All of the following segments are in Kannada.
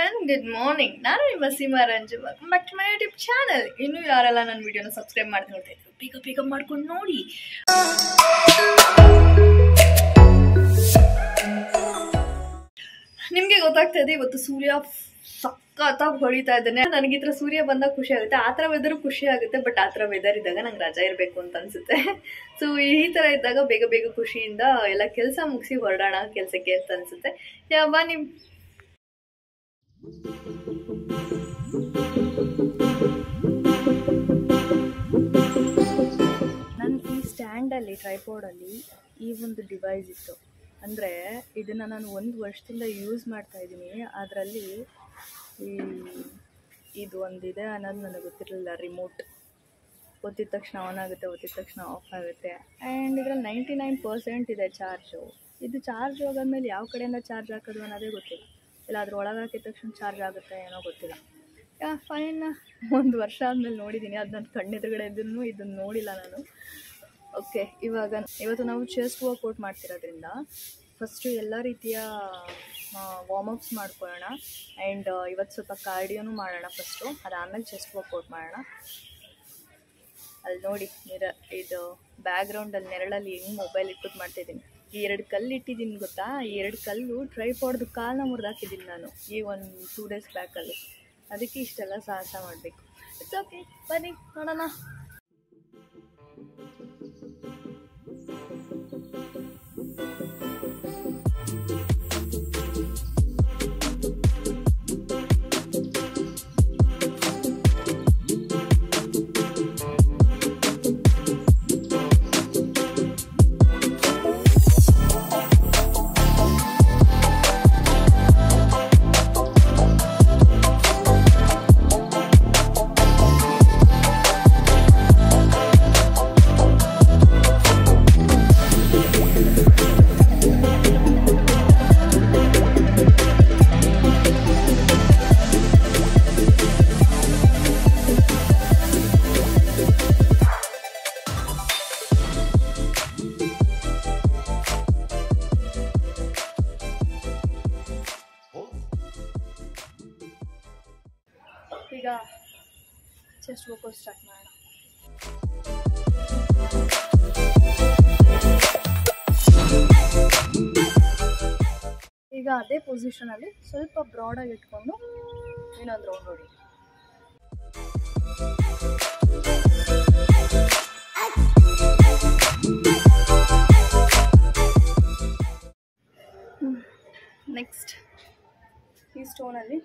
Everyone, good morning. ನಾನು ನಿಮ್ಮ Seema Ranju. Welcome back to my YouTube channel. ಇನ್ನೂ ಯಾರೆಲ್ಲ ನನ್ನ ವಿಡಿಯೋನ ಸಬ್ಸ್ಕ್ರೈಬ್ ಮಾಡಿ ನೋಡ್ತಾ ಇದ್ರು, ಬೇಗ ಬೇಗ ಮಾಡ್ಕೊಂಡು ನೋಡಿ. ನಿಮಗೆ ಗೊತ್ತಾಗ್ತಾ ಇದೆ, ಇವತ್ತು ಸೂರ್ಯ ಸಖತ್ತಾಗಿ ಹೊಳಿತಾ ಇದ್ದಾನೆ. ನನಗೆ ಈ ಥರ ಸೂರ್ಯ ಬಂದಾಗ ಖುಷಿ ಆಗುತ್ತೆ, ಆ ಥರ ವೆದರ್ ಖುಷಿ ಆಗುತ್ತೆ. ಬಟ್ ಆ ಥರ ವೆದರ್ ಇದ್ದಾಗ ನಂಗೆ ರಜಾ ಇರಬೇಕು ಅಂತ ಅನ್ಸುತ್ತೆ. ಸೊ ಈ ಥರ ಇದ್ದಾಗ ಬೇಗ ಬೇಗ ಖುಷಿಯಿಂದ ಎಲ್ಲ ಕೆಲಸ ಮುಗಿಸಿ ಹೊರಡೋಣ ಕೆಲಸಕ್ಕೆ ಅಂತ ಅನ್ಸುತ್ತೆ. ಯಾವ ನಿಮ್ಮ ನನ್ನ ಈ ಸ್ಟ್ಯಾಂಡಲ್ಲಿ ಟ್ರೈಪೋರ್ಡಲ್ಲಿ ಈ ಒಂದು ಡಿವೈಸ್ ಇತ್ತು. ಅಂದರೆ ಇದನ್ನು ನಾನು 1 ವರ್ಷದಿಂದ ಯೂಸ್ ಮಾಡ್ತಾ ಇದ್ದೀನಿ. ಅದರಲ್ಲಿ ಇದು ಒಂದಿದೆ ಅನ್ನೋದು ನನಗೆ ಗೊತ್ತಿರಲಿಲ್ಲ. ರಿಮೋಟ್ ಒತ್ತಿದ ತಕ್ಷಣ ಆನ್ ಆಗುತ್ತೆ, ಒತ್ತಿದ ತಕ್ಷಣ ಆಫ್ ಆಗುತ್ತೆ. ಆ್ಯಂಡ್ ಇದರಲ್ಲಿ 99% ಇದೆ ಚಾರ್ಜು. ಇದು ಚಾರ್ಜ್ ಹೋಗೋದ್ಮೇಲೆ ಯಾವ ಕಡೆಯಿಂದ ಚಾರ್ಜ್ ಹಾಕೋದು ಅನ್ನೋದೇ ಗೊತ್ತಿಲ್ಲ. ಇಲ್ಲ ಅದ್ರ ಒಳಗೆ ಹಾಕಿದ ತಕ್ಷಣ ಚಾರ್ಜ್ ಆಗುತ್ತೆ ಏನೋ ಗೊತ್ತಿಲ್ಲ. ಫೈನ್, 1 ವರ್ಷ ಆದಮೇಲೆ ನೋಡಿದ್ದೀನಿ. ಅದು ನನ್ನ ಕಣ್ಣೆದುರುಗಡೆ ಇದ್ದೂ ಇದನ್ನು ನೋಡಿಲ್ಲ ನಾನು. ಓಕೆ, ಇವತ್ತು ನಾವು ಚೆಸ್ಟ್ ವರ್ಕೌಟ್ ಮಾಡ್ತಿರೋದ್ರಿಂದ ಫಸ್ಟು ಎಲ್ಲ ರೀತಿಯ ವಾರ್ಮಪ್ಸ್ ಮಾಡ್ಕೊಳ್ಳೋಣ. ಆ್ಯಂಡ್ ಇವತ್ತು ಸ್ವಲ್ಪ ಕಾರ್ಡಿಯೋನು ಮಾಡೋಣ ಫಸ್ಟು, ಅದಾದಮೇಲೆ ಚೆಸ್ಟ್ ವರ್ಕೌಟ್ ಮಾಡೋಣ. ಅಲ್ಲಿ ನೋಡಿ ಇದು ಬ್ಯಾಕ್ಗ್ರೌಂಡಲ್ಲಿ ನೆರಳಲ್ಲಿ ಹೆಂಗೆ ಮೊಬೈಲ್ ಇಟ್ಬಿಟ್ಟು ಮಾಡ್ತಾಯಿದ್ದೀನಿ. ಈ 2 ಕಲ್ಲು ಇಟ್ಟಿದ್ದೀನಿ ಗೊತ್ತಾ. ಈ 2 ಕಲ್ಲು ಟ್ರೈಪಾಡ್ದು ಕಾಲನ್ನ ಮುರಿದಾಕಿದ್ದೀನಿ ನಾನು ಈ 2 ಡೇಸ್ ಬ್ಯಾಕಲ್ಲಿ. ಅದಕ್ಕೆ ಇಷ್ಟೆಲ್ಲ ಸಾಹಸ ಮಾಡಬೇಕು. ಇಟ್ಸ್ ಓಕೆ, ಬನ್ನಿ ನೋಡೋಣ. ಈಗ ಚೆಸ್ಟ್ ವರ್ಕೌಟ್ ಸ್ಟಾರ್ಟ್ ಮಾಡೋಣ. ಈಗ ಅದೇ ಪೊಸಿಷನಲ್ಲಿ ಸ್ವಲ್ಪ ಬ್ರಾಡಾಗಿ ಇಟ್ಕೊಂಡು ಇನ್ನೊಂದು ರೌಂಡ್ ಹೊಡಿ. ನೆಕ್ಸ್ಟ್ ಈ ಸ್ಟೋನಲ್ಲಿ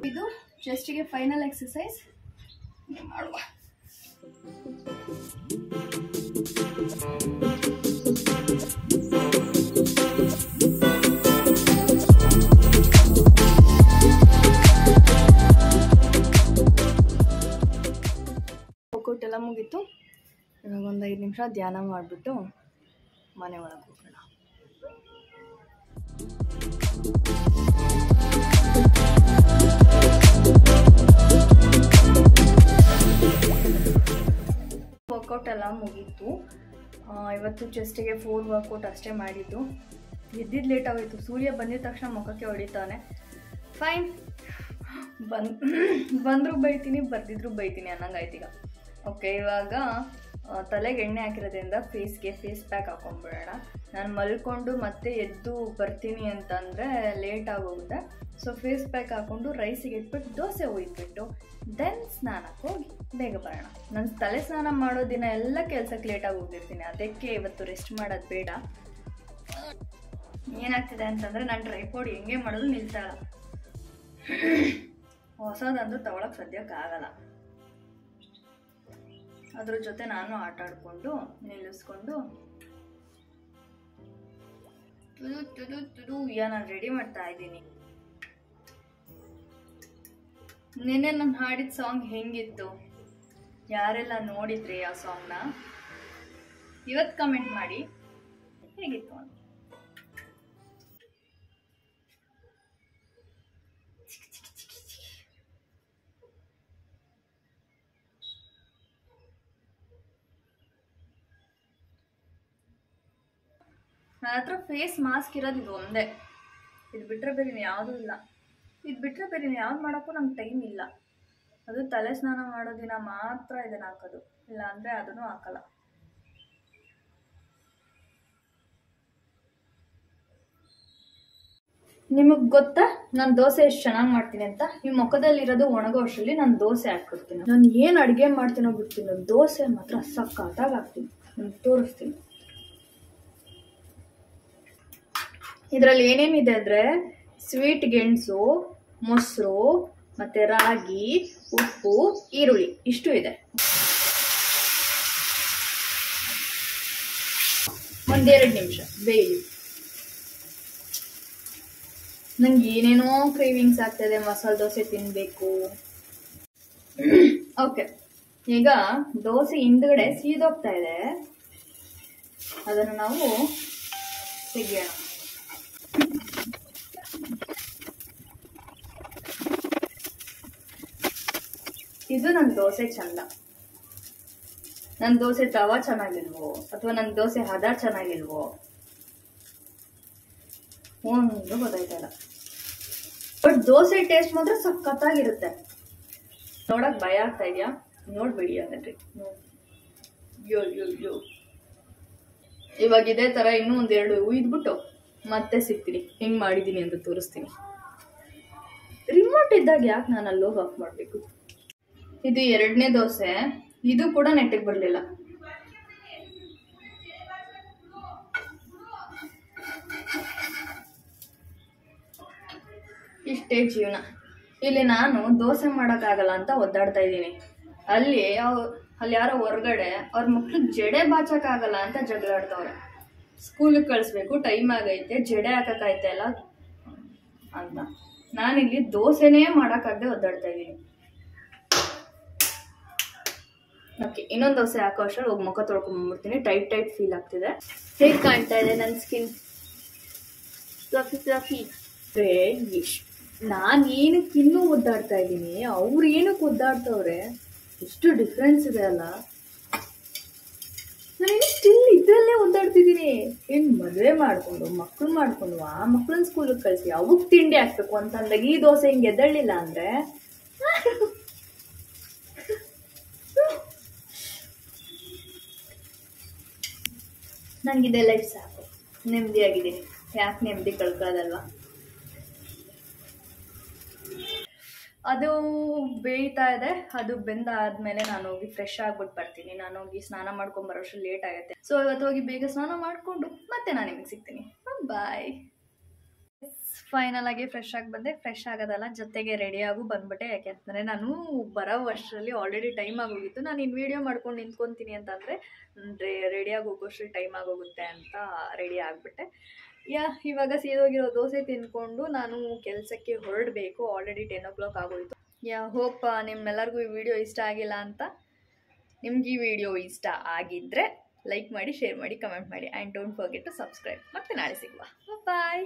ಇದು ಚೆಸ್ಟಿಗೆ ಫೈನಲ್ ಎಕ್ಸಸೈಸ್ ಮಾಡುವ. ವರ್ಕೌಟ್ ಎಲ್ಲ ಮುಗೀತು. ಇವಾಗ ಒಂದು 5 ನಿಮಿಷ ಧ್ಯಾನ ಮಾಡಿಬಿಟ್ಟು ಮನೆ ಒಳಗೆ ಹೋಗೋಣ. ವರ್ಕೌಟ್ ಎಲ್ಲ ಮುಗೀತು. ಇವತ್ತು ಚೆಸ್ಟಿಗೆ 4 ವರ್ಕೌಟ್ ಅಷ್ಟೇ ಮಾಡಿದ್ದು. ಎದ್ದಿದ್ದು ಲೇಟ್ ಆಗೋಯಿತು. ಸೂರ್ಯ ಬಂದಿದ ತಕ್ಷಣ ಮುಖಕ್ಕೆ ಹೊಡಿತಾನೆ. ಫೈನ್, ಬಂದರೂ ಬೈತೀನಿ, ಬರ್ದಿದ್ರು ಬೈತೀನಿ ಅನ್ನಂಗಾಯ್ತು ಈಗ. ಓಕೆ, ಇವಾಗ ತಲೆಗೆ ಎಣ್ಣೆ ಹಾಕಿರೋದ್ರಿಂದ ಫೇಸ್ಗೆ ಫೇಸ್ ಪ್ಯಾಕ್ ಹಾಕೊಂಡ್ಬಿಡೋಣ. ನಾನು ಮಲ್ಕೊಂಡು ಮತ್ತೆ ಎದ್ದು ಬರ್ತೀನಿ ಅಂತಂದರೆ ಲೇಟ್ ಆಗೋಗುತ್ತೆ. ಸೊ ಫೇಸ್ ಪ್ಯಾಕ್ ಹಾಕ್ಕೊಂಡು ರೈಸಿಗೆ ಇಟ್ಬಿಟ್ಟು ದೋಸೆ ಒಯ್ದ್ಬಿಟ್ಟು ದೆನ್ ಸ್ನಾನಕ್ಕೆ ಹೋಗಿ ಬೇಗ ಬರೋಣ. ನಾನು ತಲೆ ಸ್ನಾನ ಮಾಡೋ ದಿನ ಎಲ್ಲ ಕೆಲಸಕ್ಕೆ ಲೇಟಾಗಿ ಹೋಗಿರ್ತೀನಿ. ಅದಕ್ಕೆ ಇವತ್ತು ರೆಸ್ಟ್ ಮಾಡೋದು ಬೇಡ. ಏನಾಗ್ತಿದೆ ಅಂತಂದರೆ ನಾನು ಟ್ರೈಪಾಡ್ ಹೆಂಗೆ ಮಾಡೋದು ನಿಲ್ತಾಯಿಲ್ಲ. ಹೊಸದಂತೂ ತಗೊಳಕ್ಕೆ ಸದ್ಯಕ್ಕೆ ಆಗಲ್ಲ. ಅದ್ರ ಜೊತೆ ನಾನು ಆಟ ಆಡಿಕೊಂಡು ನಿಲ್ಲಿಸ್ಕೊಂಡು ನಾನು ರೆಡಿ ಮಾಡ್ತಾ ಇದ್ದೀನಿ. ನಿನ್ನೆ ನಾನು ಹಾಡಿದ ಸಾಂಗ್ ಹೆಂಗಿತ್ತು, ಯಾರೆಲ್ಲ ನೋಡಿದ್ರಿ ಆ ಸಾಂಗ್ನ ಇವತ್ತು ಕಮೆಂಟ್ ಮಾಡಿ ಹೇಗಿತ್ತು ಅಂತ. ನನ್ನ ಹತ್ರ ಫೇಸ್ ಮಾಸ್ಕ್ ಇರೋದು ಇದು ಒಂದೇ. ಇದು ಬಿಟ್ಟರೆ ಬೇರೆ ಯಾವುದೂ ಇಲ್ಲ. ಇದು ಬಿಟ್ಟರೆ ಬೇರೆ ಯಾವ್ದು ಮಾಡೋಕ್ಕೂ ನಂಗೆ ಟೈಮ್ ಇಲ್ಲ. ಅದು ತಲೆ ಸ್ನಾನ ಮಾಡೋ ದಿನ ಮಾತ್ರ ಇದನ್ನು ಹಾಕೋದು, ಇಲ್ಲ ಅಂದರೆ ಅದನ್ನು ಹಾಕಲ್ಲ. ನಿಮಗೆ ಗೊತ್ತಾ ನಾನು ದೋಸೆ ಎಷ್ಟು ಚೆನ್ನಾಗಿ ಮಾಡ್ತೀನಿ ಅಂತ? ಈ ಮುಖದಲ್ಲಿರೋದು ಒಣಗೋ ಅಷ್ಟರಲ್ಲಿ ನಾನು ದೋಸೆ ಹಾಕ್ಬಿಡ್ತೀನಿ. ನಾನು ಏನು ಅಡುಗೆ ಮಾಡ್ತೀನೋ ಬಿಡ್ತೀನಿ, ದೋಸೆ ಮಾತ್ರ ಸಖತ್ತಾಗಿ ಹಾಕ್ತೀನಿ. ನಾನು ತೋರಿಸ್ತೀನಿ. ಇದರಲ್ಲಿ ಏನೇನಿದೆ ಅಂದರೆ ಸ್ವೀಟ್ ಗೆಣಸು, ಮೊಸರು, ಮತ್ತು ರಾಗಿ, ಉಪ್ಪು, ಈರುಳ್ಳಿ ಇಷ್ಟು ಇದೆ. ಒಂದೆರಡು ನಿಮಿಷ ಬೇಯಲಿ. ನಂಗೆ ಏನೇನೋ ಕ್ರೇವಿಂಗ್ಸ್ ಆಗ್ತಾಯಿದೆ, ಮಸಾಲೆ ದೋಸೆ ತಿನ್ನಬೇಕು. ಓಕೆ, ಈಗ ದೋಸೆ ಹಿಂದ್ಗಡೆ ಸೀದೋಗ್ತಾ ಇದೆ, ಅದನ್ನು ನಾವು ತೆಗಿಯೋಣ. ಇದು ನನ್ನ ದೋಸೆ ಚಂದ. ನನ್ನ ದೋಸೆ ತವಾ ಚೆನ್ನಾಗಿಲ್ವೋ ಅಥವಾ ನನ್ನ ದೋಸೆ ಹದ ಚೆನ್ನಾಗಿಲ್ವೋ ಒಂದು ಗೊತ್ತಾಯ್ತಲ್ಲ. ಬಟ್ ದೋಸೆ ಟೇಸ್ಟ್ ಮಾತ್ರ ಸಖತ್ತಾಗಿರುತ್ತೆ. ನೋಡಕ್ ಭಯ ಆಗ್ತಾ ಇದೆಯಾ? ನೋಡ್ಬೇಡಿ ಅದನ್ರಿ. ಯೋ ಯೋ ಯೋ ಇವಾಗ ಇದೇ ತರ ಇನ್ನೂ ಒಂದೆರಡು ಉಯ್ದ್ಬಿಟ್ಟು ಮತ್ತೆ ಸಿಗ್ತೀನಿ, ಹೆಂಗ್ ಮಾಡಿದೀನಿ ಅಂತ ತೋರಿಸ್ತೀನಿ. ರಿಮೋಟ್ ಇದ್ದಾಗ ಯಾಕೆ ನಾನು ಅಲ್ಲೋಗಿ ಆಫ್ ಮಾಡಬೇಕು? ಇದು ಎರಡನೇ ದೋಸೆ. ಇದು ಕೂಡ ನೆಟ್ಟಿಗೆ ಬರಲಿಲ್ಲ. ಇಷ್ಟೇ ಜೀವನ. ಇಲ್ಲಿ ನಾನು ದೋಸೆ ಮಾಡೋಕ್ಕಾಗಲ್ಲ ಅಂತ ಒದ್ದಾಡ್ತಾ ಇದ್ದೀನಿ. ಅಲ್ಲಿ ಯಾರೋ ಹೊರಗಡೆ ಅವ್ರ ಮಕ್ಳಿಗೆ ಜಡೆ ಬಾಚಕ್ಕಾಗಲ್ಲ ಅಂತ ಜಗಳಾಡ್ತವ್ರೆ. ಸ್ಕೂಲಿಗೆ ಕಳಿಸ್ಬೇಕು, ಟೈಮ್ ಆಗೈತೆ, ಜಡೆ ಹಾಕಕ್ಕಾಯ್ತಾ ಇಲ್ಲ ಅಂತ. ನಾನಿಲ್ಲಿ ದೋಸೆನೇ ಮಾಡೋಕ್ಕಾಗದೆ ಒದ್ದಾಡ್ತಾ ಇದ್ದೀನಿ. ಓಕೆ, ಇನ್ನೊಂದು ದೋಸೆ ಹಾಕೋ ಅಷ್ಟರಲ್ಲಿ ಹೋಗಿ ಮುಖ ತೊಳ್ಕೊಂಡ್ಬಿಡ್ತೀನಿ. ಟೈಟ್ ಫೀಲ್ ಆಗ್ತಿದೆ. ಹೇಗೆ ಕಾಣ್ತಾ ಇದೆ ನನ್ನ ಸ್ಕಿನ್? ಫ್ಲಫಿ. ನಾನು ಏನಕ್ಕೆ ಇನ್ನೂ ಒದ್ದಾಡ್ತಾ ಇದ್ದೀನಿ, ಅವ್ರು ಏನಕ್ಕೆ ಒದ್ದಾಡ್ತವ್ರೆ? ಎಷ್ಟು ಡಿಫ್ರೆನ್ಸ್ ಇದೆ ಅಲ್ಲ. ನಾನು ಸ್ಟಿಲ್ ಇದರಲ್ಲೇ ಒದ್ದಾಡ್ತಿದ್ದೀನಿ. ಏನು ಮದುವೆ ಮಾಡಿಕೊಂಡು ಮಕ್ಕಳು ಮಾಡಿಕೊಂಡು ಆ ಮಕ್ಕಳನ್ನ ಸ್ಕೂಲಿಗೆ ಕಳಿಸಿ ಅವಕ್ಕೆ ತಿಂಡಿ ಹಾಕ್ಬೇಕು ಅಂತಂದಾಗ ಈ ದೋಸೆ ಹಿಂಗೆ ಎದ್ದಳ್ಳಿಲ್ಲ ಅಂದರೆ ನನಗಿದೆ ಲೈಫ್ ಸಾಕು. ನೆಮ್ಮದಿಯಾಗಿದ್ದೀನಿ. ಯಾಕೆ ನೆಮ್ಮದಿ ಕಳ್ಕೊಳ್ಳೋದಲ್ವಾ? ಅದು ಬೇಯ್ತಾ ಇದೆ. ಅದು ಬೆಂದಾದ್ಮೇಲೆ ನಾನು ಹೋಗಿ ಫ್ರೆಶ್ ಆಗ್ಬಿಟ್ಟು ಬರ್ತೀನಿ. ನಾನು ಹೋಗಿ ಸ್ನಾನ ಮಾಡ್ಕೊಂಡು ಬರೋಷ್ಟು ಲೇಟ್ ಆಗುತ್ತೆ. ಸೊ ಇವತ್ತು ಹೋಗಿ ಬೇಗ ಸ್ನಾನ ಮಾಡಿಕೊಂಡು ಮತ್ತೆ ನಾನು ನಿಮಗೆ ಸಿಗ್ತೀನಿ. ಬಾಯ್. ಫೈನಲ್ ಆಗಿ ಫ್ರೆಶ್ ಆಗಿ ಬಂದೆ. ಫ್ರೆಶ್ ಆಗೋದಲ್ಲ, ಜೊತೆಗೆ ರೆಡಿಯಾಗೂ ಬಂದ್ಬಿಟ್ಟೆ. ಯಾಕೆಂತಂದರೆ ನಾನು ಬರೋ ವರ್ಷದಲ್ಲಿ ಆಲ್ರೆಡಿ ಟೈಮ್ ಆಗೋಗಿತ್ತು. ನಾನು ಇನ್ನು ವೀಡಿಯೋ ಮಾಡ್ಕೊಂಡು ನಿಂತ್ಕೊತೀನಿ ಅಂತಂದರೆ ರೆಡಿಯಾಗಿ ಹೋಗೋಷ್ಟು ಟೈಮ್ ಆಗೋಗುತ್ತೆ ಅಂತ ರೆಡಿ ಆಗಿಬಿಟ್ಟೆ. ಇವಾಗ ಸೀದೋಗಿರೋ ದೋಸೆ ತಿಂದ್ಕೊಂಡು ನಾನು ಕೆಲಸಕ್ಕೆ ಹೊರಡಬೇಕು. ಆಲ್ರೆಡಿ 10 o'clock ಆಗೋಯಿತು. ಹೋಪ್ ನಿಮ್ಮೆಲ್ಲರಿಗೂ ಈ ವಿಡಿಯೋ ಇಷ್ಟ ಆಗಿಲ್ಲ ಅಂತ. ನಿಮ್ಗೆ ಈ ವಿಡಿಯೋ ಇಷ್ಟ ಆಗಿದ್ದರೆ ಲೈಕ್ ಮಾಡಿ, ಶೇರ್ ಮಾಡಿ, ಕಮೆಂಟ್ ಮಾಡಿ. And don't forget to subscribe. ಮತ್ತೆ ನಾಳೆ ಸಿಗುವ. ಬಾಯ್.